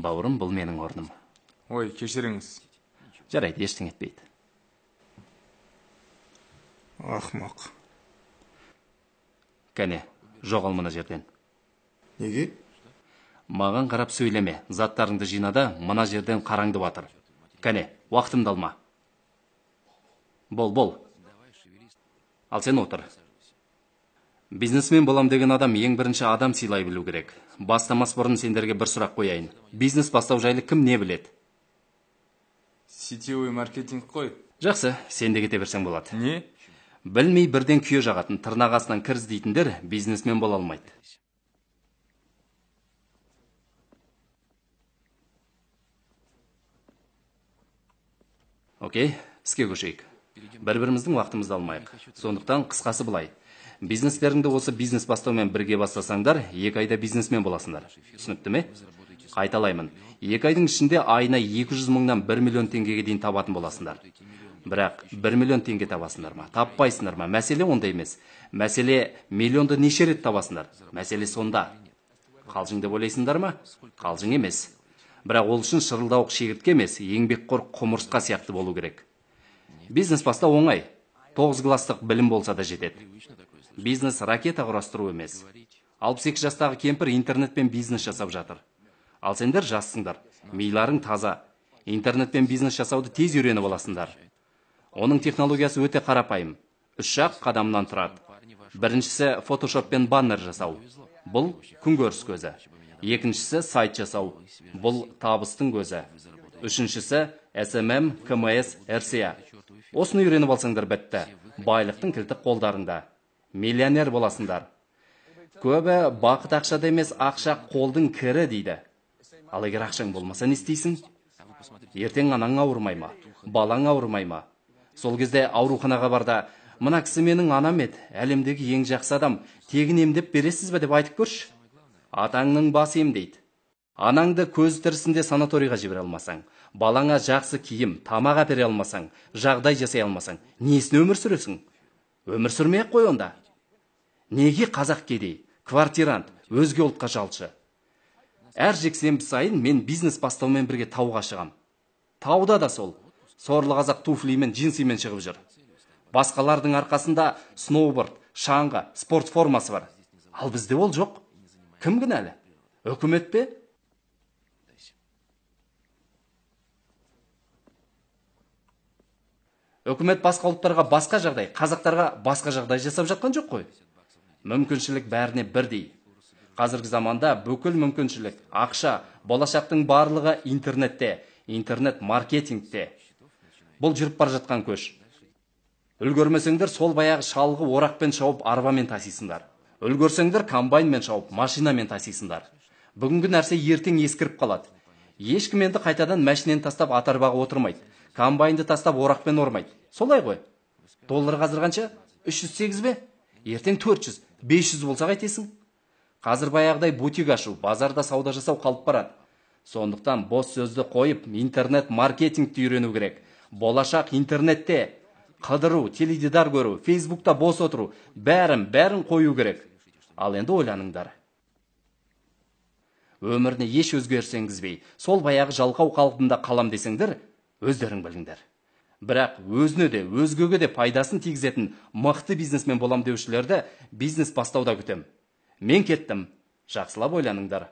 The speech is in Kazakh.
Бауырым, бұл менің орным. Ой, кешіріңіз. Жарайды, ештеңе етпейді. Ақмақ. Кәне, жоғал мына жерден. Неге? Маған қарап сөйлеме, заттарыңды жинада, мына жерден қараңды батыр. Кәне, уақытымды алма. Бол. Ал сен отыр. Бизнесмен болам деген адам ең бірінші адам сыйлай білу керек. Бастамас бұрын сендерге бір сұрақ қояйын. Бизнес бастау жайлы кім не білет? Сетевой маркетинг қой. Жақсы, сен де кете берсең болады. Не? Білмей бірден күйе жағатын, тырнақ астынан кір іздейтіндер бизнесмен бола алмайды. Окей, іске көшейік. Бір-біріміздің уақытымызды алмайық. Сондықтан қысқасы былай. Бизнестеріңді осы бизнес бастаумен бірге бастасаңдар, 2 айда бизнесмен боласыңдар. Түсінікті ме? Қайталаймын. 2 айдың ішінде айына 200 мыңнан 1 миллион теңгеге дейін табатын боласыңдар. Бірақ 1 миллион теңге табасыңдар ма? Таппайсыңдар ма? Мәселе онда емес. Мәселе миллионды неше рет табасыңдар? Мәселе сонда. Қалжың деп ойлайсыңдар ма? Қалжың емес. Бірақ ол үшін шырылдауық шегіртке емес, еңбекқор құмырсқа сияқты болу керек. Бизнес бастау оңай. 9 класстық білім болса да жетеді. Бизнес ракета құрастыру емес. 62 жастағы кемпір интернетпен бизнес жасап жатыр. Ал сендер жассыңдар. Миларың таза. Интернетпен бизнес жасауды тез үйреніп аласыңдар. Оның технологиясы өте қарапайым. 3 қадамнан тұрады. Біріншісі фотошоппен баннер жасау. Бұл күнкөріс көзі. Екіншісі сайт жасау. Бұл табыстың көзі. Үшіншісі SMM, КМС, РСА. Осыны үйреніп алсаңдар бітті. Байлықтың кілті қолдарында. Миллионер боласыңдар. Көбі бақыт ақшада емес, ақша қолдың кірі дейді. Ал егер ақшаң болмаса не істейсің? Ертең анаң ауырмай ма? Балаң ауырмай ма? Сол кезде ауруханаға барда, мына кісі менің анам еді, әлемдегі ең жақсы адам, тегін емдеп бересіз бе деп айтып көрші. Атаңның басы емдейді. Анаңды көз тірісінде санаторийға жібере алмасаң, балаңа жақсы киім, тамақ әпере алмасаң, жағдай жасай алмасаң, несіне өмір сүресің? Өмір сүрмей қой онда. Неге қазақ кедей, квартирант, өзге ұлтқа жалшы? Әр жексенбі сайын мен бизнес бастаумен бірге тауға шығам. Тауда да сол. Сорлы қазақ туфлимен, джинсимен шығып жүр. Басқалардың арқасында сноуборд, шаңғы, спорт формасы бар. Ал бізде ол жоқ. Кім кінәлі? Үкімет пе? Үкімет басқа ұлттарға басқа жағдай, қазақтарға басқа жағдай жасап жатқан жоқ қой. Мүмкіншілік бәріне бірдей. Қазіргі заманда бүкіл мүмкіншілік, ақша, болашақтың барлығы интернетте, интернет маркетингте. Бұл жүріп бар жатқан көш. Үлгермесеңдер сол баяғы шалғы орақпен шауып арбамен тасисыңдар. Үлгерсеңдер комбайнмен шауып машинамен тасисыңдар. Бүгінгі нәрсе ертең ескіріп қалады. Ешкім енді қайтадан мәшинені тастап атарбаға отырмайды. Комбайнды тастап орақпен ормайды. Солай ғой. Доллар қазір қанша? 308 бе? Ертең 400, 500 болса қайтесің? Қазір баяғыдай бутик ашу, базарда сауда жасау қалып барады. Сондықтан бос сөзді қойып, интернет маркетингті үйрену керек. Болашақ интернетте. Қыдыру, теледидар көру, Фейсбукта бос отыру, бәрін қою керек. Ал енді ойланыңдар. Өміріне еш өзгеріс енгізбей, сол баяғы жалқау қалпында қалам десеңдер, өздерің біліңдер. Бірақ өзіне де, өзгеге де пайдасын тигізетін мықты бизнесмен болам деушілерді бизнес бастауда күтем. Мен кеттім. Жақсылап ойланыңдар.